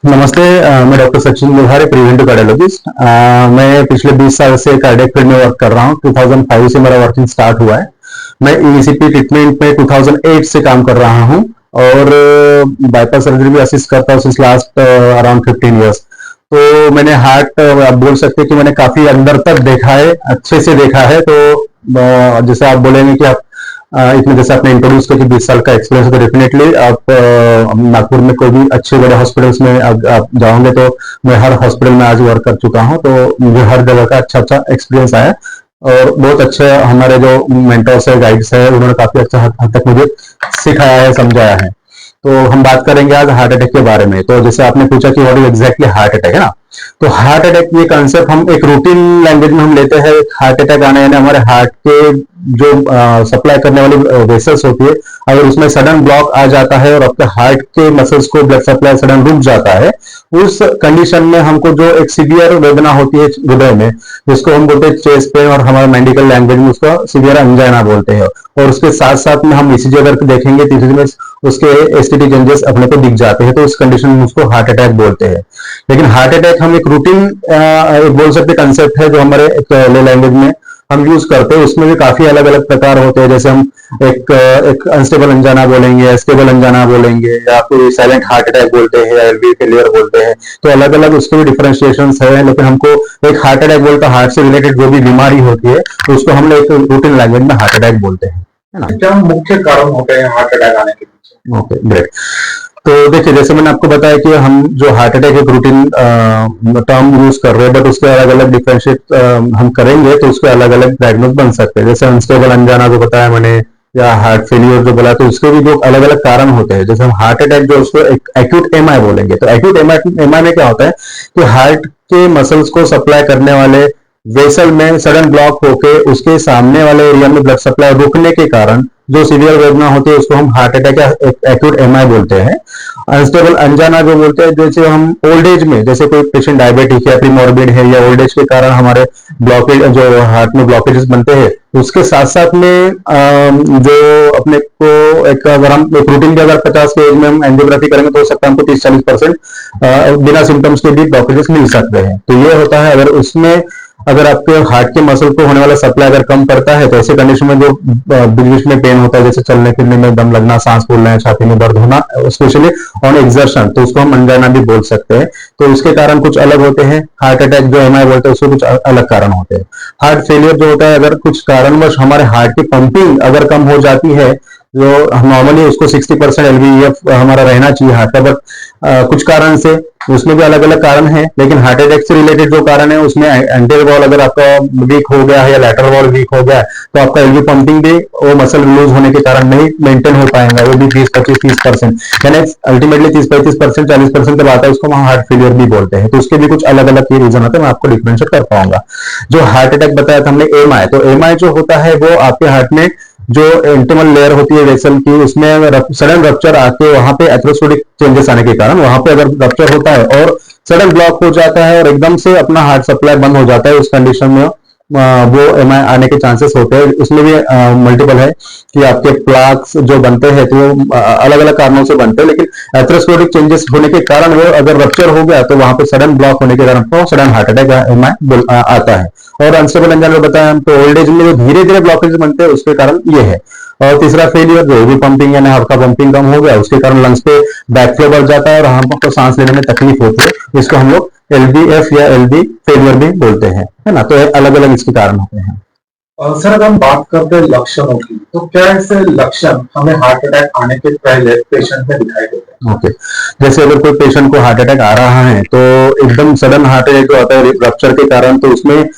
नमस्ते। मैं doctor Sachin Lohare, preventive cardiologist. मैं पिछले 20 साल से कार्डियक फील्ड में वर्क कर रहा हूँ। 2005 से मेरा वर्किंग स्टार्ट हुआ है। मैं ईसीपी ट्रीटमेंट में 2008 से काम कर रहा हूँ और बाईपास सर्जरी भी असिस्ट करता हूँ सिंस लास्ट अराउंड 15 ईयर्स। तो मैंने हार्ट, आप बोल सकते हैं कि मैंने काफी अंदर तक देखा है, अच्छे से देखा है। तो जैसे आप बोलेंगे कि आप इसमें जैसे आपने इंट्रोड्यूस किया कि 20 साल का एक्सपीरियंस, तो डेफिनेटली आप नागपुर में कोई भी अच्छे बड़े हॉस्पिटल्स में आप जाओगे तो मैं हर हॉस्पिटल में आज वर्क कर चुका हूं, तो मुझे हर जगह का अच्छा अच्छा एक्सपीरियंस आया और बहुत अच्छे हमारे जो मेंटर्स है, गाइड्स है, उन्होंने काफी अच्छा हद तक मुझे सिखाया है, समझाया है। तो हम बात करेंगे आज हार्ट अटैक के बारे में। तो जैसे आपने पूछा कि what is exactly heart attack, है ना। तो हार्ट अटैक ये कंसेप्ट हम एक रूटीन लैंग्वेज में हम लेते हैं। हार्ट अटैक आने यानी हमारे हार्ट के जो सप्लाई करने वाली वेसल्स होती है, अगर उसमें सडन ब्लॉक आ जाता है और आपके हार्ट के मसल्स को ब्लड सप्लाई सडन रुक जाता है, उस कंडीशन में हमको जो एक सीवियर वेदना होती है हृदय में, जिसको हम बोलते हैं चेस्ट पेन, और हमारे मेडिकल लैंग्वेज में उसको सीवियर अंजाइना बोलते हैं। और उसके साथ साथ में हम ईसीजी अगर देखेंगे तो ईसीजी में उसके एसटीटी चेंजेस अपने को दिख जाते हैं, तो उस कंडीशन में उसको हार्ट अटैक बोलते हैं। लेकिन हार्ट अटैक हम एक रूटीन बोल सकते कंसेप्ट है जो हमारे ले लैंग्वेज में हम यूज करते हैं। उसमें भी काफी अलग अलग प्रकार होते हैं। जैसे हम एक अनस्टेबल अंजाना बोलेंगे, स्टेबल अंजाना बोलेंगे, या कोई साइलेंट हार्ट अटैक बोलते हैं, या एलवी फेलियर बोलते हैं। तो अलग अलग उसके भी डिफरेंशिएशन है। लेकिन हमको एक हार्ट अटैक बोलते हैं, हार्ट से रिलेटेड जो भी बीमारी होती है तो उसको हम एक रूटीन लैंग्वेज में हार्ट अटैक बोलते हैं, है ना। क्या मुख्य कारण होते हैं हार्ट अटैक आने के पीछे? Okay, great. तो देखिए, जैसे मैंने आपको बताया कि हम जो हार्ट अटैक एक रूटीन टर्म यूज कर रहे हैं, बट उसके अलग अलग डिफरेंशिएट हम करेंगे तो उसके अलग अलग डायग्नोज बन सकते हैं। जैसे अनस्टेबल अंजाना जो बताया मैंने, या हार्ट फेलियर जो बोला, तो उसके भी जो अलग अलग कारण होते हैं। जैसे हम हार्ट अटैक जो उसको एक्यूट एमआई बोलेंगे, तो एक्यूट एमआई में क्या होता है कि हार्ट के मसल्स को सप्लाई करने वाले वेसल में सडन ब्लॉक होके उसके सामने वाले एरिया में ब्लड सप्लाई रुकने के कारण जो सीवियर वेदना होती है उसको हम हार्ट अटैक या एक्यूट एमआई बोलते हैं। अनस्टेबल अंजाना जो बोलते हैं, जैसे हम ओल्ड एज में, जैसे कोई पेशेंट डायबिटिक है, प्रीमॉर्बिड है, या ओल्ड एज के कारण हमारे ब्लॉकेज, जो हार्ट में ब्लॉकेजेस बनते हैं, उसके साथ साथ में जो अपने को एक, अगर हम एक रूटीन भी अगर 50 के एज में हम एंजियोग्राफी करेंगे तो हो सकता है हमको 30-40% बिना सिम्टम्स के भी ब्लॉकेजेस मिल सकते हैं। तो ये होता है, अगर उसमें अगर आपके हार्ट के मसल को होने वाला सप्लाई अगर कम पड़ता है, तो ऐसे कंडीशन में जो बीच में पेन होता है, जैसे चलने फिरने में दम लगना, सांस फूलना है, छाती में दर्द होना, स्पेशली ऑन एक्सर्शन, तो उसको हम अंजाना भी बोल सकते हैं। तो उसके कारण कुछ अलग होते हैं। हार्ट अटैक जो एमआई बोलते हैं उसके कुछ अलग कारण होते हैं। हार्ट फेलियर जो होता है, अगर कुछ कारणवश हमारे हार्ट की पंपिंग अगर कम हो जाती है, जो नॉर्मली उसको 60% एलवीएफ हमारा रहना चाहिए हार्ट का, बट कुछ कारण से, उसमें भी अलग अलग कारण है। लेकिन हार्ट अटैक से रिलेटेड जो कारण है उसमें एंटीरियर वॉल अगर आपका वीक हो गया है या लैटरल वॉल वीक हो गया है, तो आपका एलवी पंपिंग भी वो मसल लूज होने के कारण नहीं मेंटेन हो पाएगा, वो भी 20-25-30%, यानी अल्टीमेटली 30-35%, 40% जब आता है उसको हम हार्ट फेलियर भी बोलते हैं। तो उसके भी कुछ अलग अलग रीजन होते हैं, मैं आपको डिफरेंशिएट कर पाऊंगा। जो हार्ट अटैक बताया था हमने एमआई, तो एमआई जो होता है वो आपके हार्ट में जो इंटीमल लेयर होती है वेसल की, उसमें सडन रप्चर आके वहां पे एथेरोस्क्लेरोटिक चेंजेस आने के कारण वहां पे अगर रप्चर होता है और सडन ब्लॉक हो जाता है और एकदम से अपना हार्ट सप्लाई बंद हो जाता है, उस कंडीशन में वो एमआई आने के चांसेस होते हैं। इसमें भी मल्टीपल है कि आपके प्लाक्स जो बनते हैं तो वो अलग अलग कारणों से बनते हैं, लेकिन एथेरोस्क्लेरोटिक चेंजेस होने के कारण वो अगर रप्चर हो गया तो वहां पे सडन ब्लॉक होने के कारण सडन हार्ट अटैक एमआई आता है। और अनस्टेबल अंजाना में बताया हम, तो ओल्ड एज में जो धीरे धीरे ब्लॉकेज बनते हैं उसके कारण ये है। और तीसरा फेलियर, जो भी पंपिंग यानी हार्ट का पंपिंग कम हो गया, उसके कारण लंग्स पे बैकफ्लो बढ़ जाता है और हमको सांस लेने में तकलीफ होती है। इसको हम लोग एलबीएफ या एलबी फेलियर भी बोलते हैं, है ना। तो अलग अलग इसके कारण होते हैं। सर, अगर हम बात करते हैं लक्षणों की, तो क्या ऐसे लक्षण हमें हार्ट अटैक आने के पहले पेशेंट में दिखाई देते हैं? ओके, जैसे अगर कोई पेशेंट को हार्ट अटैक आ रहा है तो एकदम सडन हार्ट अटैक जो आता है रप्चर के कारण, तो उसमें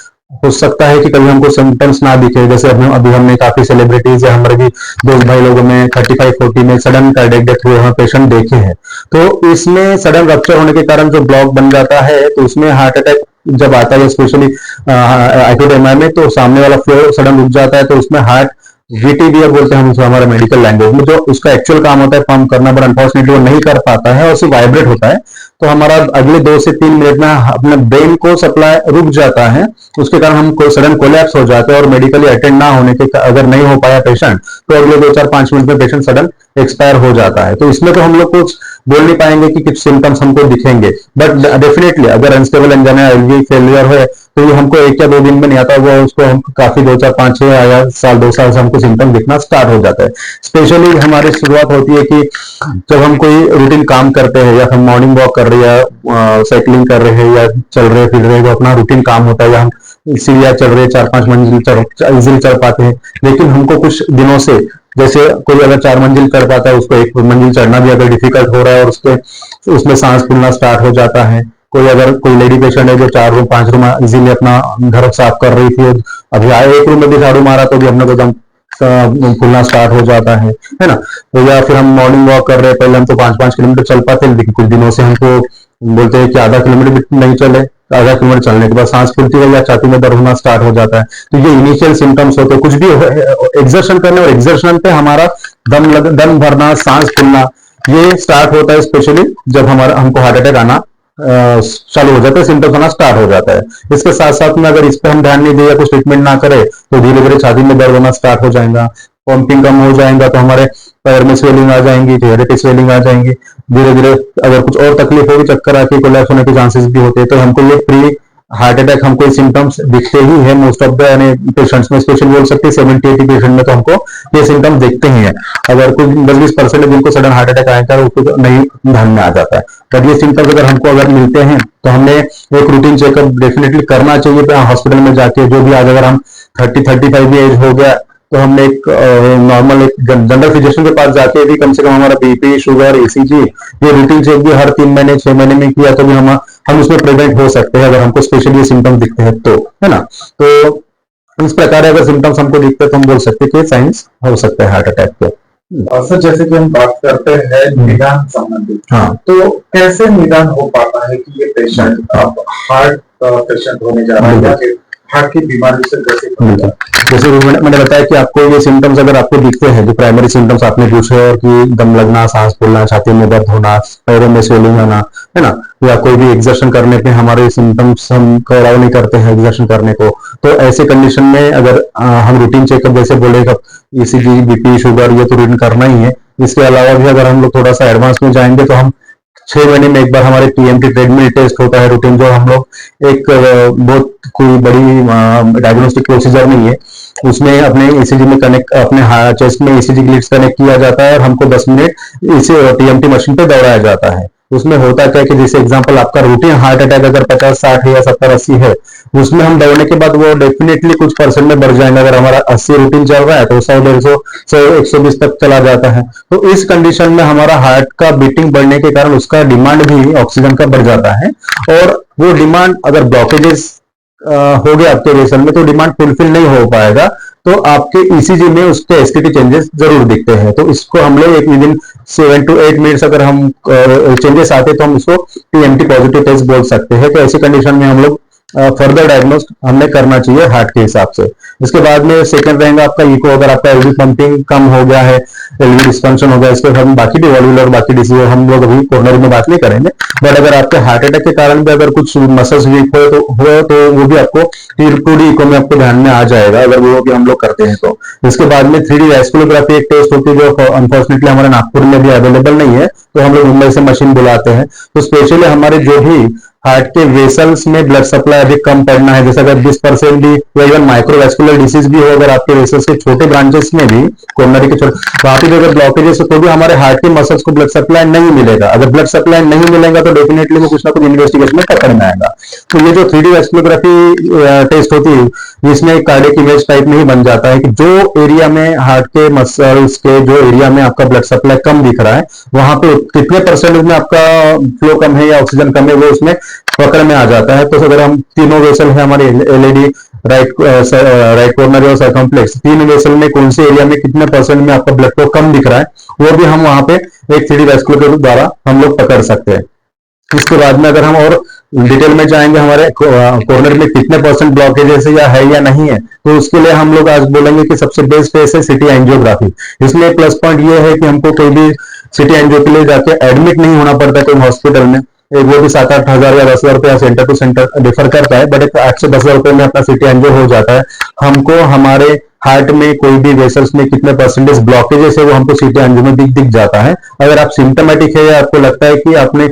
हो सकता है कि कभी हमको सिम्टम्स ना दिखे। जैसे अभी हमने काफी सेलिब्रिटीज या हमारे भी दोस्त भाई लोगों में 35-40 में सडन कार्डियक डेथ हुए हैं पेशेंट देखे हैं। तो इसमें सडन रप्चर होने के कारण जो ब्लॉक बन जाता है, तो उसमें हार्ट अटैक जब आता है, स्पेशली एक्यूट एमआई में, तो सामने वाला फ्लो सडन रुक जाता है, तो उसमें हार्ट वीटीबीआर बोलते हैं हम हमारे मेडिकल लैंग्वेज में, जो उसका एक्चुअल काम होता है पंप करना, बट अनफॉर्चुनेटली वो नहीं कर पाता है और सिर्फ वाइब्रेट होता है। तो हमारा अगले 2 से 3 मिनट में अपने ब्रेन को सप्लाई रुक जाता है, उसके कारण हम कोई सडन कोलैप्स हो जाते हैं और मेडिकली अटेंड ना होने के अगर नहीं हो पाया पेशेंट, तो अगले 2-4-5 मिनट में पेशेंट सडन एक्सपायर हो जाता है। तो इसमें तो हम लोग कुछ बोल नहीं पाएंगे कि कुछ सिम्टम्स हमको दिखेंगे, बट डेफिनेटली अगर अनस्टेबल एंजाइना एलवी फेलियर है तो ये हमको 1 या 2 दिन में नहीं आता, वो उसको हम काफी 2 4 5 6 या साल 2 साल से हमको सिम्टम दिखना स्टार्ट हो जाता है। स्पेशली हमारी शुरुआत होती है कि जब हम कोई रूटीन काम करते हैं, या हम मॉर्निंग वॉक कर रहे हैं, साइकिलिंग कर रहे हैं, या चल रहे फिर रहे, तो अपना रूटीन काम होता है, या हम सीढ़ियाँ चढ़ रहे 4 5 मंजिल इजिली चढ़ पाते हैं, लेकिन हमको कुछ दिनों से, जैसे कोई अगर 4 मंजिल चढ़ पाता है, उसको 1 मंजिल चढ़ना भी अगर डिफिकल्ट हो रहा है और उसमें सांस फूलना स्टार्ट हो जाता है। कोई अगर कोई लेडी पेशेंट है जो 4 रूम 5 रूम इजीली अपना घर साफ कर रही थी, अभी आए 1 रूम में भी झाड़ू मारा तो भी हमने को दम फूलना स्टार्ट हो जाता है ना। तो या फिर हम मॉर्निंग वॉक कर रहे हैं, पहले हम तो 5 5 किलोमीटर चल पाते हैं, लेकिन कुछ दिनों से हमको बोलते हैं कि आधा किलोमीटर भी नहीं चले, आधा किलोमीटर चलने के बाद सांस फूलती है या छाती में दर्द होना स्टार्ट हो जाता है। तो ये इनिशियल सिम्टम्स होते हैं। कुछ भी एक्सर्शन करने और एक्सर्शन पे हमारा दम भरना, सांस फूलना, ये स्टार्ट होता है स्पेशली जब हमको हार्ट अटैक आना चालू हो जाता है, सिम्टम्स आना स्टार्ट हो जाता है। इसके साथ साथ में अगर इस पर हम ध्यान नहीं दें या कुछ ट्रीटमेंट ना करें तो धीरे धीरे छाती में दर्द होना स्टार्ट हो जाएगा, पंपिंग कम हो जाएगा, तो हमारे पैर में स्वेलिंग आ जाएंगी, चेहरे पे स्वेलिंग आ जाएंगी। धीरे धीरे अगर कुछ और तकलीफ होगी, चक्कर आके कोलैप्स होने के चांसेस भी होते हैं। तो हमको ये प्री हार्ट अटैक हमको ये सिम्टम्स दिखते ही है मोस्ट ऑफ द पेशेंट्स में, स्पेशली बोल सकते हैं 70 80 पेशेंट में तो हमको ये सिम्टम्स दिखते ही है। अगर कुछ 10 20% है जिनको सडन हार्ट अटैक आया था, उसको नहीं ध्यान में आ जाता है, बट ये सिम्टम्स अगर हमको अगर मिलते हैं तो हमने एक रूटीन चेकअप डेफिनेटली करना चाहिए हॉस्पिटल में जाके। जो भी आज अगर हम 30 35 भी एज हो गया तो हमने एक नॉर्मल एक जनरल फिजिशियन के पास जाके भी कम से कम हमारा बीपी, शुगर, ईसीजी, ये रूटीन चेक भी हर 3 महीने 6 महीने में किया तो भी हम उसमें प्रिवेंट हो सकते हैं अगर हमको स्पेशली ये सिम्टम्स दिखते हैं तो, है ना। तो इस प्रकार अगर सिम्टम्स हमको दिखते हैं तो हम बोल सकते हैं कि साइंस हो सकता है हार्ट अटैक पे। सर जैसे कि हम बात करते हैं निदान संबंधी, हाँ, तो कैसे निदान हो पाता है कि ये पेशेंट अब हार्ट पेशेंट होने जा रहा है या फिर हार्ट की बीमारी से कैसे बचेगा? जैसे मैंने बताया कि आपको ये सिम्टम्स अगर आपको दिखते हैं, जो प्राइमरी सिम्टम्स आपने पूछे और कि दम लगना, सांस फूलना, छाती में दर्द होना, पैरों में स्वेलिंग आना, है ना, या कोई भी एक्सर्शन करने पे हमारे सिम्टम्स हम अलाउ नहीं करते हैं एक्सर्शन करने को, तो ऐसे कंडीशन में अगर हम रूटीन चेकअप जैसे बोलेगा ईसीजी, बीपी, शुगर, ये तो रूटीन करना ही है। इसके अलावा भी अगर हम लोग थोड़ा सा एडवांस में जाएंगे तो हम 6 महीने में एक बार हमारे टीएमटी ट्रेडमिल टेस्ट होता है रूटीन, जो हम लोग एक बहुत कोई बड़ी डायग्नोस्टिक प्रोसीजर नहीं है, उसमें अपने ईसीजी में कनेक्ट, अपने चेस्ट में ईसीजी ग्लिड्स कनेक्ट किया जाता है और हमको 10 मिनट इसे टीएमटी मशीन पे दौड़ाया जाता है। उसमें होता क्या है कि जैसे एग्जांपल आपका रूटीन हार्ट अटैक अगर 50 60 है या 70 80 है, उसमें हम दौड़ने के बाद वो डेफिनेटली कुछ परसेंट में बढ़ जाएगा। अगर हमारा 80 रूटीन चल रहा है तो 100 150 120 तक चला जाता है। तो इस कंडीशन में हमारा हार्ट का बीटिंग बढ़ने के कारण उसका डिमांड भी ऑक्सीजन का बढ़ जाता है, और वो डिमांड अगर ब्लॉकेजेस हो गया आपके वेसल में तो डिमांड फुलफिल नहीं हो पाएगा, तो आपके ईसीजी में उसके एसटीटी चेंजेस जरूर दिखते हैं। तो इसको हम लोग एक विद इन 7 to 8 मिनट्स अगर हम चेंजेस आते तो हम इसको टीएमटी पॉजिटिव टेस्ट बोल सकते हैं। तो ऐसी कंडीशन में हम लोग फर्दर डायग्नोस हमें करना चाहिए हार्ट के हिसाब से। इसके बाद में सेकंड रहेगा आपका इको, अगर आपका एलवी पंपिंग कम हो गया है, एलवी डिस्फंक्शन हो गया, इसके हम बाकी डिवॉल्वुलर और बाकी डिसीज हम लोग अभी कॉर्नर में बात नहीं करेंगे, बट अगर आपके हार्ट अटैक के कारण भी अगर कुछ मसल्स वीक हो तो वो भी आपको 2D इको में आपको ध्यान में आ जाएगा अगर वो भी हम लोग करते हैं तो। इसके बाद में 3D वैस्कुलोग्राफी एक टेस्ट होती है जो अनफॉर्चुनेटली हमारे नागपुर में भी अवेलेबल नहीं है, तो हम लोग मुंबई से मशीन बुलाते हैं। तो स्पेशली हमारे जो भी हार्ट के वेसल्स में ब्लड सप्लाई अधिक कम पड़ना है, जैसे अगर 20% भी या इवन माइक्रोवैस्कुलर डिसीज भी हो, अगर आपके वेसल्स के छोटे ब्रांचेस में भी कोरोनरी के छोटे वहां पे अगर ब्लॉकेजेस हो तो भी हमारे हार्ट के मसल्स को ब्लड सप्लाई नहीं मिलेगा। अगर ब्लड सप्लाई नहीं मिलेगा तो डेफिनेटली वो कुछ ना कुछ इन्वेस्टिगेशन में पकड़ में आएगा। तो ये जो 3D वैस्कुलोग्राफी टेस्ट होती है इसमें कार्डियक इमेज टाइप में ही बन जाता है कि जो एरिया में हार्ट के मसल्स के जो एरिया में आपका ब्लड सप्लाई कम दिख रहा है वहां पे कितने परसेंट में आपका फ्लो कम है या ऑक्सीजन कम है वो उसमें पकड़ में आ जाता है। तो अगर हम तीनों वेसल है हमारे एलईडी, राइट कॉर्नर और सर्कम्फ्लेक्स, तीन वेसल में कौन से एरिया में कितने परसेंट में आपका ब्लड फ्लो कम दिख रहा है वो भी हम वहां पे एक 3D वैस्कुलर के द्वारा हम लोग पकड़ सकते हैं। इसके बाद में अगर हम और डिटेल में जाएंगे हमारे कॉर्नर में कितने परसेंट ब्लॉकेजेस है या नहीं है, तो उसके लिए हम लोग आज बोलेंगे कि सबसे बेस्ट टेस्ट है सिटी एंजियोग्राफी। इसमें प्लस पॉइंट ये है कि हमको कोई भी सिटी एंजियो के लिए जाके एडमिट नहीं होना पड़ता कोई हॉस्पिटल में, वो भी 7-8 हजार या 10 हजार रुपया सेंटर टू सेंटर डिफर करता है, बट 8 से 10 हजार रुपए में अपना सिटी एंजियो हो जाता है। हमको हमारे हार्ट में कोई भी वेसल्स में कितने परसेंटेज ब्लॉकेजेस है वो हमको सीधे एंजियो में दिख जाता है। अगर आप सिम्टोमेटिक है या आपको लगता है कि आपने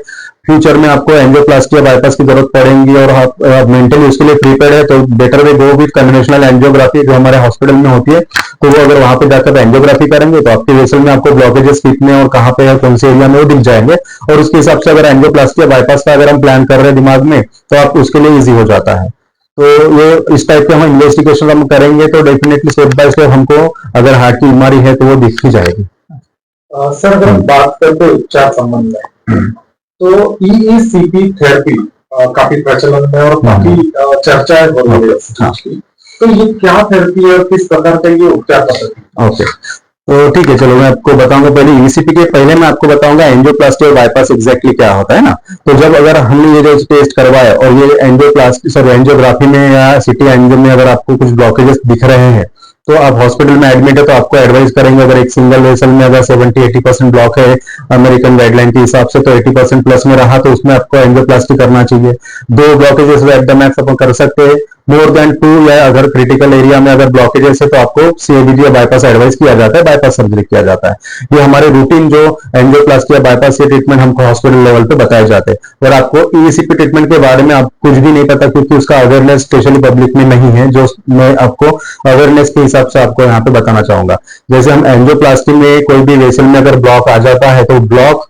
फ्यूचर में आपको एंजियोप्लास्टी या बाईपास की जरूरत पड़ेगी और आप मेंटली उसके लिए प्रिपेयर्ड है, तो better way go with conventional angiography जो हमारे हॉस्पिटल में होती है। तो वो अगर वहां पे जाकर एंजियोग्राफी करेंगे तो आपके वेसल में आपको ब्लॉकेजेस कितने और कहाँ पे है, कौन से एरिया में, वो दिख जाएंगे। और उसके हिसाब से अगर एंजियोप्लास्टी या बाईपास का अगर हम प्लान कर रहे हैं दिमाग में, तो आप उसके लिए ईजी हो जाता है। तो ये इस टाइप के हम इन्वेस्टिगेशन हम करेंगे तो डेफिनेटली स्टेप बाय स्टेप हमको अगर हार्ट की बीमारी है तो वो दिख ही जाएगी। सर, अगर हम बात करते हैं उपचार संबंध में, तो ईईसीपी थेरेपी काफी प्रचलन में और काफी चर्चाएं हो रही है इस चीज की। तो ये क्या थेरेपी है और किस प्रकार का ये उपचार पद्धति? ओके, तो ठीक है, चलो मैं आपको बताऊंगा। पहले ईसीपी के पहले मैं आपको बताऊंगा एंजियोप्लास्टी और बाईपास एग्जैक्टली क्या होता है ना। तो जब अगर हमने ये जो टेस्ट करवाया और ये एंजियोप्लास्टी सॉरी एंजियोग्राफी में या सिटी एंजियो में अगर आपको कुछ ब्लॉकेजेस दिख रहे हैं, तो आप हॉस्पिटल में एडमिट है तो आपको एडवाइस करेंगे, अगर एक सिंगल वेसल में अगर 70-80% ब्लॉक है अमेरिकन गाइडलाइन के हिसाब से, तो 80% प्लस में रहा तो उसमें आपको एंजियोप्लास्टी करना चाहिए। 2 ब्लॉकेजेस एट द मैक्स अपन कर सकते हैं, मोर देन 2 या अगर क्रिटिकल एरिया में अगर ब्लॉकेजेस है तो आपको सीएबीडी या बाईपास एडवाइस किया जाता है, बाईपास सर्जरी किया जाता है। ये हमारे रूटीन जो एंजियोप्लास्टी या बाईपास के ट्रीटमेंट हमको हॉस्पिटल लेवल पे बताए जाते हैं। और आपको ईसीपी ट्रीटमेंट के बारे में आप कुछ भी नहीं पता क्योंकि उसका अवेयरनेस स्पेशली पब्लिक में नहीं है, जो मैं आपको अवेयरनेस के हिसाब से आपको यहाँ पे बताना चाहूंगा। जैसे हम एंजियोप्लास्टी में कोई भी वेसल में अगर ब्लॉक आ जाता है तो ब्लॉक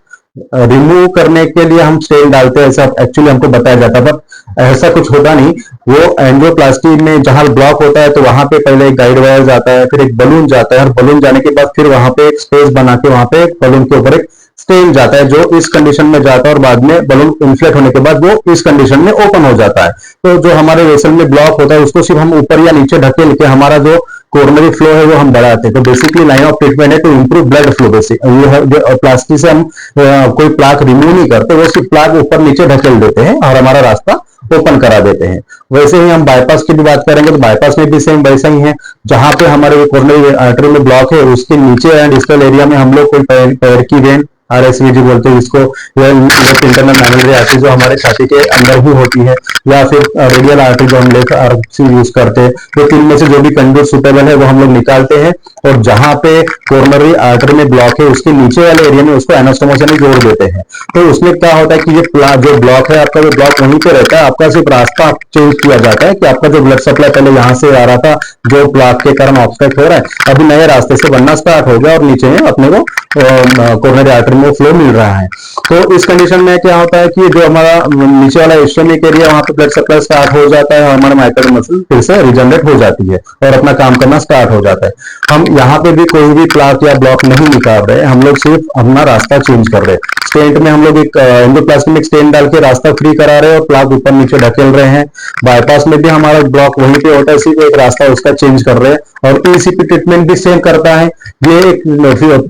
रिमूव करने के लिए हम स्टेन डालते हैं, ऐसा एक्चुअली हमको बताया जाता है, पर ऐसा कुछ होता नहीं। वो एंजियोप्लास्टी में जहां ब्लॉक होता है तो वहां पे पहले एक गाइड वायर जाता है, फिर एक बलून जाता है, और बलून जाने के बाद फिर वहां पे एक स्पेस बना के वहां पे बलून के ऊपर एक स्टेन जाता है जो इस कंडीशन में जाता है, और बाद में बलून इन्फ्लेट होने के बाद वो इस कंडीशन में ओपन हो जाता है। तो जो हमारे वेसल में ब्लॉक होता है उसको सिर्फ हम ऊपर या नीचे ढकेल के हमारा जो कोरोनरी फ्लो है वो हम बढ़ाते हैं। तो बेसिकली लाइन ऑफ ट्रीटमेंट है to improve blood flow. Basic ये प्लास्टिक से हम कोई प्लाक रिमूव नहीं करते, वो सिर्फ प्लाक ऊपर नीचे ढकेल देते हैं और हमारा रास्ता ओपन करा देते हैं। वैसे ही हम बाईपास की भी बात करेंगे तो बाईपास में भी सेम वैसा ही है। जहां पे हमारे कोरोनरी आर्टरी में ब्लॉक है उसके नीचे एंड डिस्टल एरिया में हम लोग कोई पैर की वेन, आरएसवीजी बोलते हैं इसको, या लेफ्ट इंटरनल मैनुलरी आर्टरी जो हमारे छाती के अंदर ही होती है, या फिर रेडियल आर्टरी जो हम लेफ्ट आर्टरी यूज करते हैं, तो 3 में से जो भी कंडूट सुटेबल है वो हम लोग निकालते हैं। और जहां पे कोरोनरी आर्टरी में ब्लॉक है उसके नीचे वाले एरिया में उसको एनास्टोमोसिस में जोड़ देते हैं। तो उसमें क्या होता है कि ये जो ब्लॉक है आपका, जो ब्लॉक वहीं पे रहता है, आपका सिर्फ रास्ता चेंज किया जाता है कि आपका जो ब्लड सप्लाई पहले यहाँ से आ रहा था जो ब्लॉक के कारण ऑब्स्ट्रक्ट हो रहा है, अभी नए रास्ते से बनना स्टार्ट हो गया और नीचे में अपने को कोरोनरी आर्टरी में फ्लो मिल रहा है। तो इस कंडीशन में क्या होता है कि जो हमारा नीचे वाला इस्टोमिक एरिया वहां पे ब्लड सप्लाई स्टार्ट हो जाता है और हमारे माइक्रो मसल फिर से रिजनरेट हो जाती है और अपना काम करना स्टार्ट हो जाता है। हम यहाँ पे भी कोई भी प्लाक या ब्लॉक नहीं निकाल रहे, हम लोग सिर्फ अपना रास्ता चेंज कर रहे हैं। स्टेंट में हम लोग एक एंडोप्लाज्मिक स्टेंट डाल के रास्ता फ्री करा रहे हैं और प्लाक ऊपर नीचे ढकेल रहे हैं। बाईपास में भी हमारा ब्लॉक वहीं पे होता है, सिर्फ एक रास्ता उसका चेंज कर रहे हैं। और ईसीपी ट्रीटमेंट भी सेम करता है। ये एक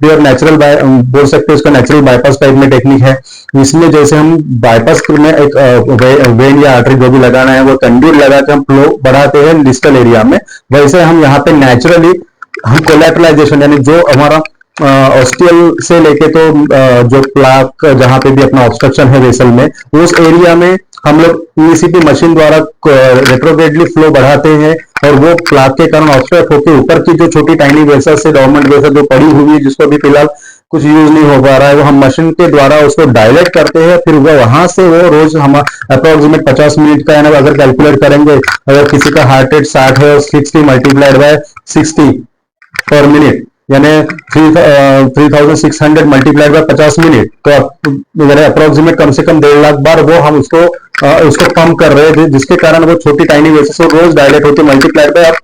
प्योर नेचुरल बोल सकते हैं, उसका नेचुरल बाईपास टाइप में टेक्निक है। इसमें जैसे हम बाईपास में एक वेन या आर्टरी जो भी लगाना है वो कंड्यूट लगा के हम फ्लो बढ़ाते हैं डिस्टल एरिया में, वैसे हम यहाँ पे नेचुरली हम कोलैटरलाइजेशन यानी जो हमारा ऑस्टियल से लेके तो जो प्लाक जहां पे भी अपना ऑब्स्ट्रक्शन है वेसल में उस एरिया में हम लोग ईसीपी मशीन द्वारा रेट्रोग्रेडली फ्लो बढ़ाते हैं और वो प्लाक के कारण ऑब्स्ट्रक्ट होकर ऊपर की जो छोटी टाइनी वेसल से गवर्नमेंट वेसल जो पड़ी हुई है जिसको भी फिलहाल कुछ यूज नहीं हो पा रहा है, वो हम मशीन के द्वारा उसको डायलेट करते हैं। फिर वो वहां से वो रोज हम अप्रोक्सीमेट 50 मिनट का यानी अगर कैलकुलेट करेंगे, अगर किसी का हार्ट रेट 60 है और 60 मल्टीप्लाइड बाय 60 पर मिनट यानी 3600 मल्टीप्लाइड बाय 50 मिनट, तो अप्रोक्सीमेट कम से कम 1.5 लाख बार वो हम उसको पंप कर रहे थे, जिसके कारण वो छोटी टाइनी वेसल्स रोज डायलेट होती है। मल्टीप्लाइड बाय आप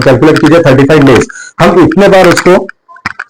कैलकुलेट कीजिए 35 डेज, हम इतने बार उसको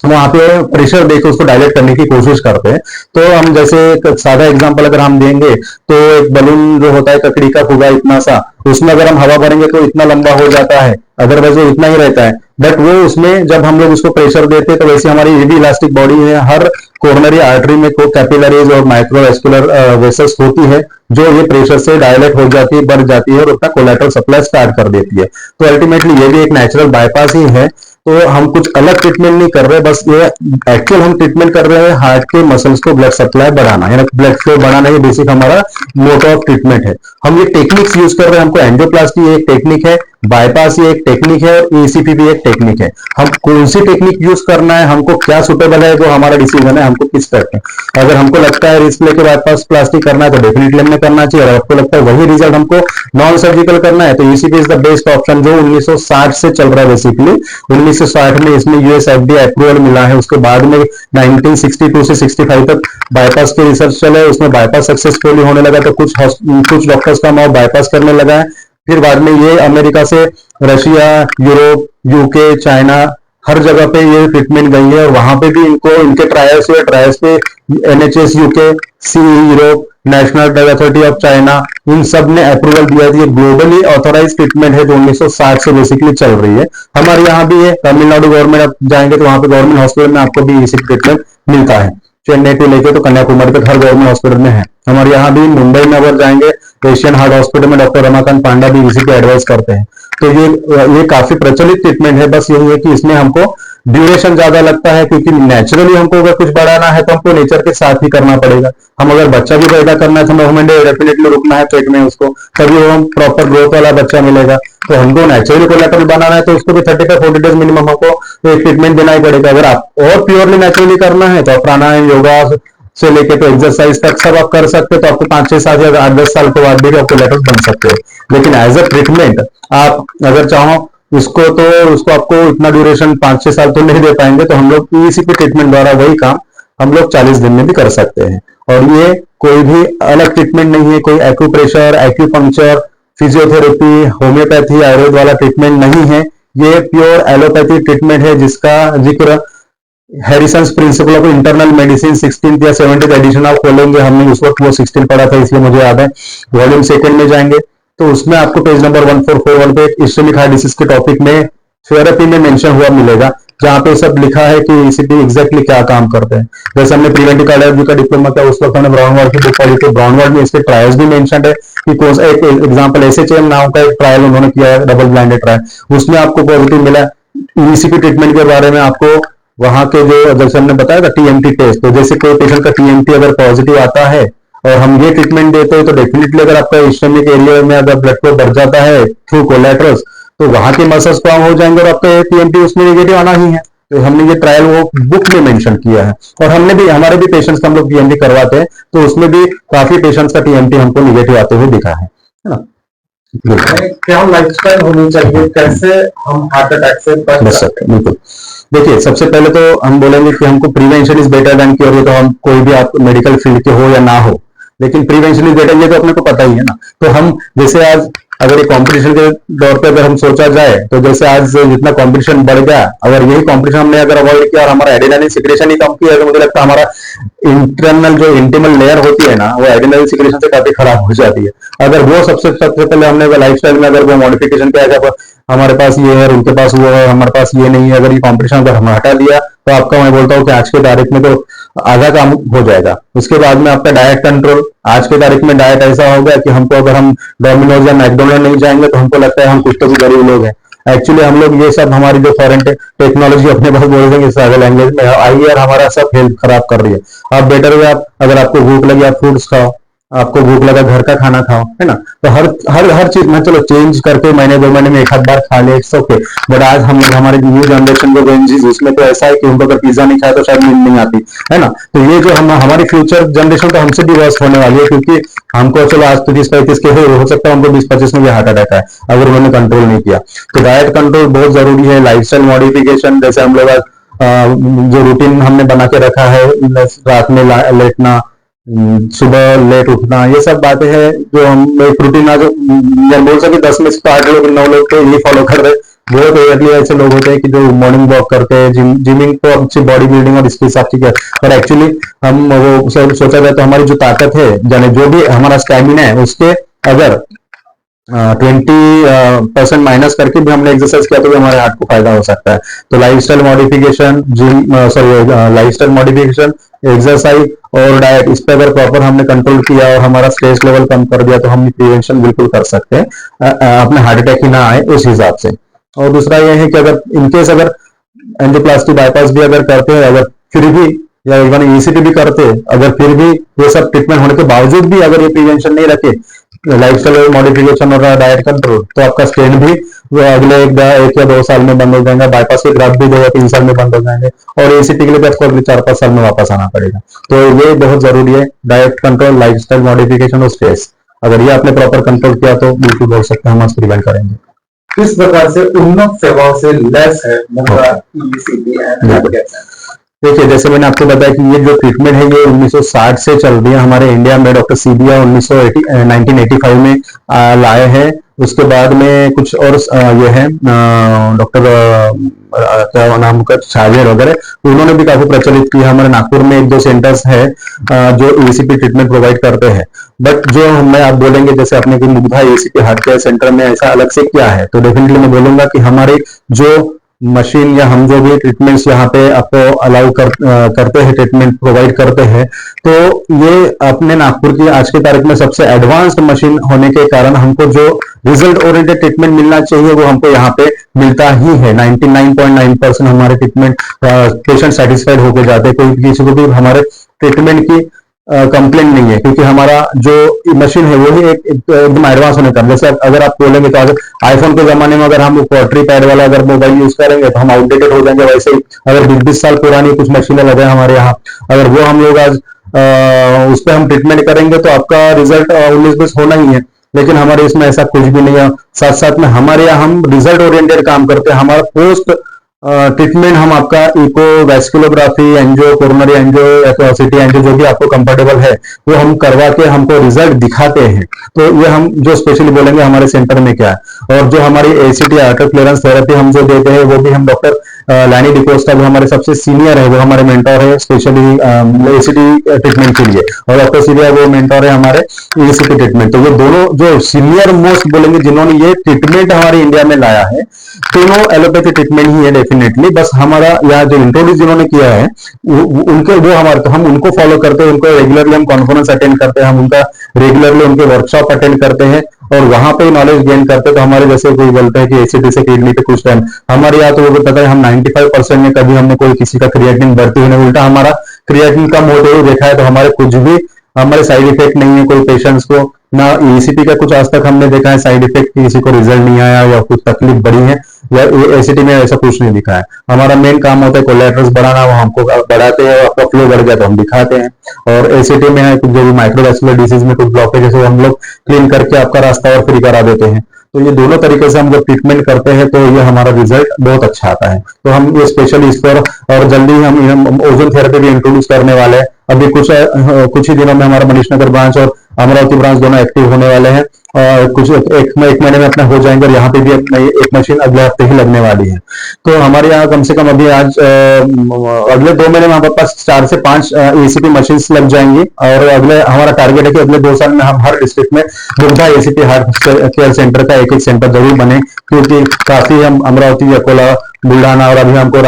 वहां पे प्रेशर देकर उसको डायलेट करने की कोशिश करते हैं। तो हम जैसे एक सादा एग्जांपल अगर हम देंगे तो एक बलून जो होता है ककड़ी का फुगा इतना सा, उसमें अगर हम हवा भरेंगे तो इतना लंबा हो जाता है, अदरवाइज वो इतना ही रहता है। बट वो उसमें जब हम लोग उसको प्रेशर देते हैं तो वैसे हमारी ये भी इलास्टिक बॉडी है, हर कोरोनरी आर्टरी में को कैपिलरीज और माइक्रोवेस्कुलर वेसल्स होती है जो ये प्रेशर से डायलेट हो जाती है, बढ़ जाती है और अपना कोलैटरल सप्लाई स्टार्ट कर देती है। तो अल्टीमेटली ये भी एक नेचुरल बाईपास ही है। तो हम कुछ अलग ट्रीटमेंट नहीं कर रहे, बस ये एक्चुअल हम ट्रीटमेंट कर रहे हैं हार्ट के मसल्स को ब्लड सप्लाई बढ़ाना, यानी ब्लड फ्लो बढ़ाना, ये बेसिक हमारा मोड ऑफ ट्रीटमेंट है। हम ये टेक्निक्स यूज कर रहे हैं, हमको एंजियोप्लास्टी एक टेक्निक है, बाईपास ये एक टेक्निक है और ईसीपी भी एक टेक्निक है। हम कौन सी टेक्निक यूज करना है, हमको क्या सुटेबल है, वो हमारा डिसीजन है, हमको किस करते हैं। अगर हमको लगता है रिस्क लेके बाईपास प्लास्टिक करना है तो डेफिनेटली हमने करना चाहिए। अगर आपको लगता है वही रिजल्ट हमको नॉन सर्जिकल करना है तो ECP is the best option, जो 1960 से चल रहा है। बेसिकली 1960 में इसमें यूएस एफडीए अप्रूवल मिला है, उसके बाद में 1962 से 65 तक बाईपास के रिसर्च चले, उसमें बाईपास सक्सेसफुली होने लगा तो कुछ डॉक्टर्स का नाम बाईपास करने लगा है। फिर बाद में ये अमेरिका से रशिया, यूरोप, यूके, चाइना, हर जगह पे ये ट्रीटमेंट गई है और वहां पे भी इनको इनके ट्रायल्स पे NHS UK, CE Europe, national drug authority of China, इन सब ने अप्रूवल दिया है। ये ग्लोबली ऑथोराइज ट्रीटमेंट है जो 1960 से बेसिकली चल रही है। हमारे यहाँ भी है, तमिलनाडु गवर्नमेंट आप जाएंगे तो वहां पे गवर्नमेंट हॉस्पिटल में आपको भी इसी ट्रीटमेंट मिलता है। चेन्नई को लेके तो कन्याकुमारी तक हर गवर्नमेंट हॉस्पिटल में है। हमारे यहाँ भी मुंबई में अगर जाएंगे एशियन हार्ट हॉस्पिटल में डॉक्टर रमाकांत पांडा भी इसी पे एडवाइस करते हैं। तो ये काफी प्रचलित ट्रीटमेंट है। बस यही है कि इसमें हमको ड्यूरेशन ज्यादा लगता है, क्योंकि नेचुरली हमको अगर कुछ बढ़ाना है तो हमको नेचर के साथ ही करना पड़ेगा। हम अगर बच्चा भी पैदा करना है तो 9 महीने डेफिनेटली रुकना है पेट में उसको, तभी वो हम प्रॉपर ग्रोथ वाला बच्चा मिलेगा। तो हमको नेचुरली कोलेटरल बनाना है तो उसको भी 35-40 डेज मिनिमम हमको एक ट्रीटमेंट देना ही पड़ेगा। अगर आप और प्योरली नेचुरली करना है तो प्राणायाम, योगा से लेके तो एक्सरसाइज तक सब आप कर सकते हो, तो आपको 5-6 साल या 8-10 साल के बाद भी आपको लेटर बन सकते हो। लेकिन एज अ ट्रीटमेंट आप अगर चाहो उसको आपको इतना ड्यूरेशन 5-6 साल तो नहीं दे पाएंगे, तो हम लोग ईसीपी ट्रीटमेंट द्वारा वही काम हम लोग 40 दिन में भी कर सकते हैं। और ये कोई भी अलग ट्रीटमेंट नहीं है, कोई acupressure, acupuncture, physiotherapy, homeopathy, Ayurveda वाला ट्रीटमेंट नहीं है। ये प्योर एलोपैथी ट्रीटमेंट है जिसका जिक्र Harrison's principle of internal medicine 16th या 70th एडिशन आप खोलेंगे, हमने उस वक्त वो 16 पढ़ा था इसलिए मुझे याद है। वॉल्यूम 2 में जाएंगे तो उसमें आपको पेज नंबर 1441 पे इस्केमिक हार्ट डिसीज के टॉपिक में थेरेपी में मेंशन हुआ मिलेगा, जहां पे सब लिखा है कि ईसीपी एग्जैक्टली क्या काम करते हैं। जैसे हमने प्रिवेंटिव कार्डियोलॉजी का डिप्लोमा किया, उस वक्त हमने ब्राउनवार्ड की बुक पढ़ी थी। ब्राउनवार्ड में इसके ट्रायल्स भी मेंशन है कि कौन सा एक एग्जांपल एसएचएम नाम का एक ट्रायल उन्होंने किया है, डबल ब्लाइंडेड ट्रायल, उसमें आपको पॉजिटिव मिला। ईसीपी ट्रीटमेंट के बारे में आपको वहां के जो जैसे हमने बताया था टीएमटी टेस्ट, तो जैसे कोई पेशेंट का टीएमटी अगर पॉजिटिव आता है और हम ये ट्रीटमेंट देते हैं तो डेफिनेटली अगर आपका इस्केमिक एरिया में अगर ब्लड फ्लो बढ़ जाता है थ्रू कोलेटरल्स तो वहां के मसल्स काम हो जाएंगे और आपका टीएमटी उसमें नेगेटिव आना ही है। तो हमने ये ट्रायल वो बुक में मेंशन किया है और हमने भी हमारे भी पेशेंट्स का हम लोग टीएमटी करवाते हैं तो उसमें भी काफी पेशेंट्स का टीएमटी हमको नेगेटिव आते हुए दिखा है ना। क्या लाइफस्टाइल होनी चाहिए, कैसे हम हार्ट अटैक से बच सकते हैं? बिल्कुल, देखिए सबसे पहले तो हम बोलेंगे कि हमको prevention is better than cure. तो हम कोई भी आप मेडिकल फील्ड के हो या ना हो, लेकिन प्रिवेंशन इज बेटर ये तो अपने को पता ही है ना। तो हम जैसे आज अगर ये कंपटीशन के दौर पे अगर हम सोचा जाए तो जैसे आज जितना कंपटीशन बढ़ गया, अगर यही कंपटीशन हमने अगर अवॉइड किया और हमारा एड्रेनालिन सिक्रेशन ही कम किया तो मुझे लगता है हमारा इंटरनल जो इंटीमल लेयर होती है ना वो एड्रेनालिन सिक्रेशन से काफी खराब हो जाती है। अगर वो सबसे पहले हमने लाइफस्टाइल में अगर वो मॉडिफिकेशन किया जाए, हमारे पास ये है, उनके पास वो है, हमारे पास ये नहीं है, अगर ये कंपटीशन अगर हम हटा दिया तो आपका मैं बोलता हूँ कि आज के तारीख में तो आधा काम हो जाएगा। उसके बाद में आपका डाइट कंट्रोल, आज के तारीख में डाइट ऐसा हो गया कि हमको अगर हम डोमिनोज या मैकडोनल्ड नहीं जाएंगे तो हमको लगता है हम कुछ तो भी गरीब लोग हैं। एक्चुअली हम लोग ये सब हमारी जो फॉरेन टेक्नोलॉजी अपने पास बोल देंगे सारे लैंग्वेज में आई है और हमारा सब हेल्थ खराब कर रही है। आप बेटर हुए आप अगर आपको भूख लगी आप फ्रूट्स खाओ, आपको भूख लगा घर का खाना खाओ, है ना। तो हर हर हर चीज में चलो चेंज करके महीने 2 महीने में एक आध बार खा ले, इट्स ओके। बट आज हम हमारे न्यू जनरेशन को चीज उसमें तो ऐसा है कि उनको अगर पिज्जा नहीं खाया तो शायद नींद नहीं आती, है ना। तो ये जो हमारी फ्यूचर जनरेशन तो हमसे भी वर्स्ट होने वाली है, क्योंकि हमको चलो आज 30-35 के हो सकता है उनको 20-25 में भी हार्ट अटैक है अगर उन्होंने कंट्रोल नहीं किया। तो डाइट कंट्रोल बहुत जरूरी है। लाइफस्टाइल मॉडिफिकेशन, जैसे हम लोग जो रूटीन हमने बना के रखा है, रात में लेटना, सुबह लेट उठना, ये सब बातें हैं जो हम एक रूटीन आज बोल सके 10 में से 8 लोग 9 लोग तो ये फॉलो कर रहे। बहुत रेयरली ऐसे लोग होते हैं कि जो मॉर्निंग वॉक करते हैं, जिमिंग तो अच्छी बॉडी बिल्डिंग और इसके हिसाब से किया, पर एक्चुअली हम वो सोचा जाए तो हमारी जो ताकत है जाने जो भी हमारा स्टैमिना है उसके अगर 20% माइनस करके भी हमने एक्सरसाइज किया तो भी हमारे हार्ट को फायदा हो सकता है। तो lifestyle modification, lifestyle modification, exercise और डाइट, इस पे अगर प्रॉपर हमने कंट्रोल किया और हमारा स्ट्रेस लेवल कम कर दिया तो हम प्रिवेंशन बिल्कुल कर सकते हैं, अपने हार्ट अटैक ही ना आए उस हिसाब से। और दूसरा ये है कि अगर इनकेस अगर एंजियोप्लास्टी बाईपास भी अगर करते हैं, अगर फिर भी या इवन ईसीटी भी करते, अगर फिर भी ये सब ट्रीटमेंट होने के बावजूद भी अगर ये प्रिवेंशन नहीं रखे, लाइफस्टाइल मॉडिफिकेशन और डाइट कंट्रोल, तो आपका स्टेंट भी वो अगले एक या 2 साल में बंद हो जाएंगे, बाईपास के ग्राफ भी 2 या 3 साल में बंद हो जाएंगे, और एसीटी के लिए आपको अगले 4-5 साल में वापस आना पड़ेगा। तो ये बहुत जरूरी है, डाइट कंट्रोल, लाइफस्टाइल मॉडिफिकेशन और स्ट्रेस, अगर ये आपने प्रॉपर कंट्रोल किया तो बिल्कुल बोल सकते हैं हम प्रिवेंट करेंगे। किस प्रकार से उन्नत सेवाओं से लैस है मुद्रा ECP? देखिए, जैसे मैंने आपको बताया कि ये जो ट्रीटमेंट है ये 1960 से चल रही है हमारे इंडिया में। डॉक्टर सीबिया 1985 में लाए हैं। उसके बाद में कुछ और ये है डॉक्टर क्या नाम का छाजेर वगैरह, उन्होंने भी काफी प्रचलित किया। हमारे नागपुर में 1-2 सेंटर्स है जो ECP ट्रीटमेंट प्रोवाइड करते हैं। बट जो मैं आप बोलेंगे जैसे अपने को Mugdha ECP heart care centre में ऐसा अलग से क्या है, तो डेफिनेटली मैं बोलूंगा कि हमारी जो मशीन या हम जो भी ट्रीटमेंट्स यहाँ पे आपको अलाउ करते हैं, ट्रीटमेंट प्रोवाइड करते हैं, तो ये अपने नागपुर की आज की तारीख में सबसे एडवांस्ड मशीन होने के कारण हमको जो रिजल्ट ओरिएंटेड ट्रीटमेंट मिलना चाहिए वो हमको यहाँ पे मिलता ही है। 99.9% हमारे ट्रीटमेंट पेशेंट सेटिस्फाइड होके जाते हैं, कोई किसी को भी हमारे ट्रीटमेंट की कंप्लेंट नहीं है, क्योंकि हमारा जो मशीन है वो ही एकदम एडवांस होने का। जैसे अगर आप बोलेंगे तो अगर आईफोन के जमाने में अगर हम पोर्ट्री पैड वाला अगर मोबाइल यूज करेंगे तो हम आउटडेटेड हो जाएंगे। वैसे ही अगर 20-20 साल पुरानी कुछ मशीनें लगे हमारे यहाँ, अगर वो हम लोग आज उस पर हम ट्रीटमेंट करेंगे तो आपका रिजल्ट 19-20 होना ही है। लेकिन हमारे इसमें ऐसा कुछ भी नहीं है। साथ साथ में हमारे यहाँ हम रिजल्ट ओरिएंटेड काम करते हैं। हमारा पोस्ट ट्रीटमेंट हम आपका echo, vasculography, angio, coronary angio, CT angio जो भी आपको कंफर्टेबल है वो हम करवा के हमको रिजल्ट दिखाते हैं। तो ये हम जो स्पेशली बोलेंगे हमारे सेंटर में क्या है। और जो हमारी ACT आर्टर क्लियरेंस थेरेपी हम जो देते हैं वो भी हम डॉक्टर लैनी डिकोस्टा जो हमारे सबसे सीनियर है, वो हमारे मेंटोर है स्पेशली ACT ट्रीटमेंट के लिए, और डॉक्टर सीरिया वो मेंटोर है हमारे ECP ट्रीटमेंट। तो ये दोनों जो सीनियर मोस्ट बोलेंगे जिन्होंने ये ट्रीटमेंट हमारे इंडिया में लाया है, तीनों एलोपैथी ट्रीटमेंट ही है डेफिनेटली। बस हमारा यहाँ जो इंट्रोड्यूस जिन्होंने किया है उनके वो हमारे, तो हम उनको फॉलो करते हैं, उनको रेगुलरली हम कॉन्फ्रेंस अटेंड करते हैं, हम उनका रेगुलरली उनके वर्कशॉप अटेंड करते हैं और वहां पे नॉलेज गेन करते हैं। तो हमारे जैसे कोई बोलते हैं कि ACT से किडनी पे कुछ टाइम, हमारे यहाँ तो वो पता है हम 95% में कभी हमने कोई किसी का क्रिएटिन बढ़ती हुई नहीं, उल्टा हमारा क्रिएटिन कम होते हुए देखा है। तो हमारे कुछ भी हमारे साइड इफेक्ट नहीं है कोई पेशेंट्स को, ना ECP का कुछ आज तक हमने देखा है साइड इफेक्ट, किसी को रिजल्ट नहीं आया या कुछ तकलीफ बढ़ी है, या ACT में ऐसा कुछ नहीं दिखा है। हमारा मेन काम होता है कोलेटरल्स बढ़ाना, वो हमको बढ़ाते हैं, आपका फ्लो बढ़ गया तो हम दिखाते हैं। और ACT में है जो भी माइक्रोवैस्कुलर डिसीज में कुछ ब्लॉकेज है तो हम लोग क्लीन करके आपका रास्ता और फ्री करा देते हैं। तो ये दोनों तरीके से हम जब ट्रीटमेंट करते हैं तो ये हमारा रिजल्ट बहुत अच्छा आता है। तो हम ये स्पेशली इस पर और जल्दी हम ओजोन थेरेपी भी इंट्रोड्यूस करने वाले हैं। अभी कुछ ही दिनों में हमारा मनीषनगर ब्रांच और अमरावती ब्रांच दोनों एक्टिव होने वाले हैं, और कुछ एक महीने में अपना हो जाएंगे, और यहाँ पे भी एक मशीन अगले हफ्ते ही लगने वाली है। तो हमारे यहाँ कम से कम अभी आज अगले 2 महीने में हमारे पास 4 से 5 ACP मशीन लग जाएंगी, और अगले हमारा टारगेट है कि अगले 2 साल में हम हर डिस्ट्रिक्ट में Mugdha ACP heart care centre का एक सेंटर जरूर बने, क्योंकि काफी हम अमरावती, अकोला, बुल्ढाना और अभी हमको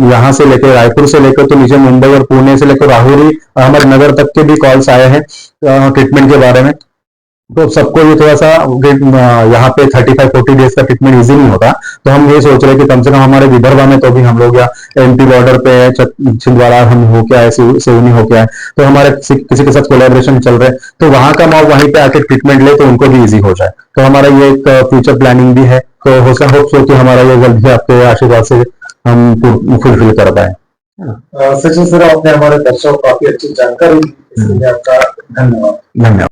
यहाँ से लेकर रायपुर से लेकर तो नीचे मुंबई और पुणे से लेकर राहुरी, अहमदनगर तक के भी कॉल्स आए हैं ट्रीटमेंट के बारे में। तो सबको ये थोड़ा सा यहाँ पे 35-40 डेज का ट्रीटमेंट इजी नहीं होता, तो हम ये सोच रहे हैं कि कम से कम हमारे विदर्भा में तो भी हम लोग या MP बॉर्डर पे छिंदवाड़ा हम हो क्या है, सिवनी हो क्या है, तो हमारे किसी के साथ कोलैबोरेशन चल रहे हैं, तो वहां का मॉब वहीं पे आके ट्रीटमेंट ले तो उनको भी इजी हो जाए। तो हमारा ये एक फ्यूचर प्लानिंग भी है। तो होप सो कि हमारा ये जल्दी आपके आशीर्वाद से हम फुलफिल कर पाए। सचिन सर, आपने हमारे दर्शकों को काफी अच्छी जानकारी दी, इसके लिए आपका धन्यवाद।